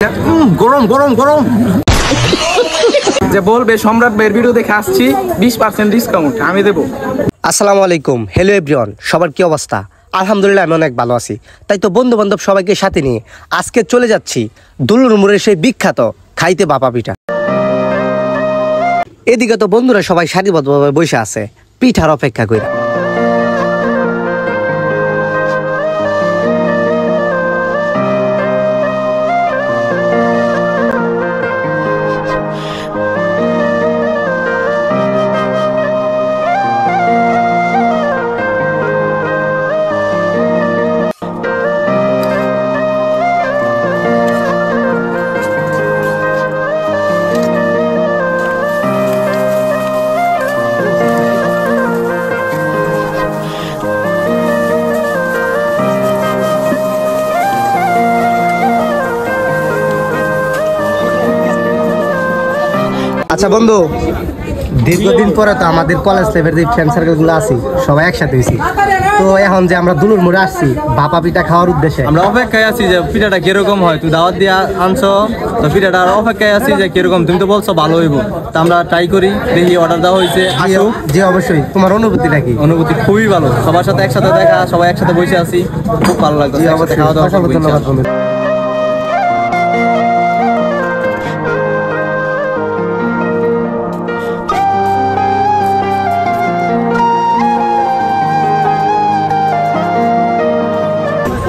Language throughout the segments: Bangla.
গরম গরম গরম যে বলবে সম্রাট ভাইয়ের ভিডিও দেখে আসছি 20% ডিসকাউন্ট আমি দেব। আসসালামু আলাইকুম, হ্যালো এভরিওয়ান, সবার কি অবস্থা? আলহামদুলিল্লাহ আমি অনেক ভালো আছি। তাই তো বন্ধু বান্ধব সবাইকে সাথে নিয়ে আজকে চলে যাচ্ছি দুলুর মোড়ের সেই বিখ্যাত খাইতে বাপা পিঠা। এদিকে তো বন্ধুরা সবাই সারিবদ্ধভাবে বসে আছে পিঠার অপেক্ষা করে। আচ্ছা বন্ধু, দীর্ঘদিন পরে তো আমাদের কলেজ লাইফের যে ফ্রেন্ড সার্কেলগুলো আছি সবাই একসাথে হয়েছি। তো এখন যে আমরা দুলুর মোড়ে আসছি ভাপা পিঠা খাওয়ার উদ্দেশ্যে, আমরা অপেক্ষায় আছি যে পিঠাটা কিরকম হয়। তুই দাওয়াত দিয়ে আনছো তো পিঠাটা অপেক্ষায় আছি যে কিরকম, তুমি তো বলছো ভালো হইব, তা আমরা ট্রাই করি, দেখি অর্ডার দেওয়া হয়েছে। জি অবশ্যই। তোমার অনুভূতিটা কি? অনুভূতি খুবই ভালো, সবার সাথে একসাথে দেখা, সবাই একসাথে বসে আছি, খুব ভালো লাগছে। খাওয়া দাওয়া ধন্যবাদ বন্ধু।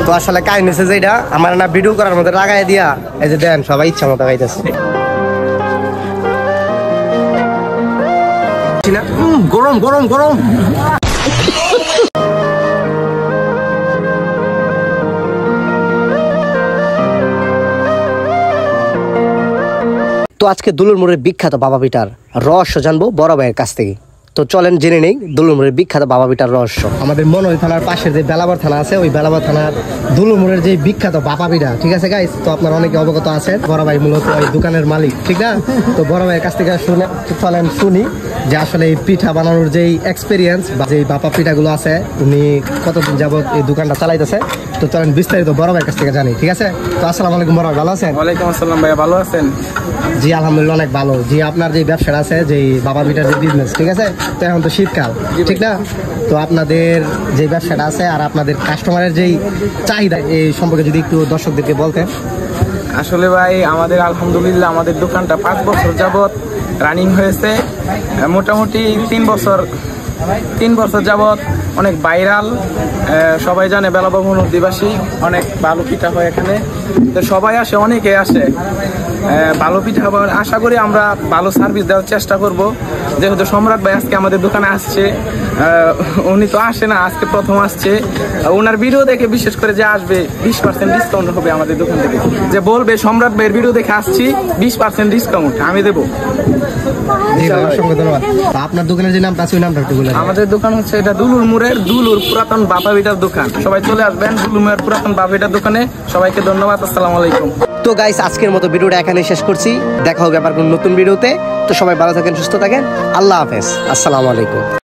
তো আসলে কাহিনী হচ্ছে যে এটা আমার না ভিডিও করার মধ্যে লাগাই দিয়া, এই যে দেন সবাই ইচ্ছা মতো গাইতেছে। গরম গরম গরম তো আজকে দুলুর মোড়ের বিখ্যাত বাবা পিঠার রহস্য জানবো বড় ভাইয়ের কাছ থেকে। তো চলেন জেনে নেই দুলুর মোড়ের বিখ্যাত বাবা পিঠার রহস্য। আমাদের মনোহরি থানার পাশে যে বেলাবর থানা আছে, ওই বেলাবর থানার দুলুর মোড়ের যে বিখ্যাত বাবা পিঠা, ঠিক আছে গাইস? তো আপনারা অনেকে অবগত আছেন, বড় ভাই মূলত ওই দোকানের মালিক, ঠিক না? তো বড় ভাইয়ের কাছ থেকে চলেন শুনি যে আসলে এই পিঠা বানানোর যেই এক্সপিরিয়েন্স বা যেই বাপা পিঠাগুলো আছে উনি কতদিন যাবত এই দোকানটা চালাইতেছে। তো চলেন বিস্তারিত বড় ভাইয়ের কাছ থেকে জানি, ঠিক আছে? তো আসসালামু আলাইকুম বড় ভাই, ভালো আছেন? ওয়ালাইকুম আসসালাম ভাইয়া, ভালো আছেন? জি আলহামদুলিল্লাহ অনেক ভালো। জি আপনার যে ব্যবসাটা আছে, যে বাবা পিঠার যে বিজনেস, ঠিক আছে? তো এখন তো শীতকাল, ঠিক না? তো আপনাদের যে ব্যবসাটা আছে আর আপনাদের কাস্টমারের যেই চাহিদা, এই সম্পর্কে যদি একটু দর্শকদেরকে বলতেন। আসলে ভাই আমাদের আলহামদুলিল্লাহ আমাদের দোকানটা 5 বছর যাবত রানিং হয়েছে। মোটামুটি 3 বছর যাবত অনেক ভাইরাল, সবাই জানে বেলাবাবু নদীবাসী, অনেক ভালো পিঠা হয় এখানে। তো সবাই আসে, অনেকে আসে ভালো পিঠা খাবার। আশা করি আমরা ভালো সার্ভিস দেওয়ার চেষ্টা করব। যেহেতু সম্রাট ভাই আজকে আমাদের দোকানে আসছে, উনি তো আসে না, আজকে প্রথম আসছে। ওনার ভিডিও দেখে বিশেষ করে যে আসবে 20% ডিসকাউন্ট হবে আমাদের দোকান থেকে। যে বলবে সম্রাট ভাইয়ের ভিডিও দেখে আসছি 20% ডিসকাউন্ট আমি দেবো। আপনার দোকানের যে নামটা আছে ওই নামটা একটু বলেন। আমাদের দোকান হচ্ছে এটা দুলুর মোড়ের দুলুর পুরাতন বাপা পিঠার দোকান। সবাই চলে আসবেন দুলুর মোড়ের পুরাতন বাপা পিঠার দোকানে। সবাইকে ধন্যবাদ, আসসালামু আলাইকুম। তো গাইস আজকের মতো ভিডিওটা এখানে শেষ করছি, দেখা হবে আবার কোন নতুন ভিডিওতে। তো সবাই ভালো থাকেন, সুস্থ থাকেন, আল্লাহ হাফেজ, আসসালামু আলাইকুম।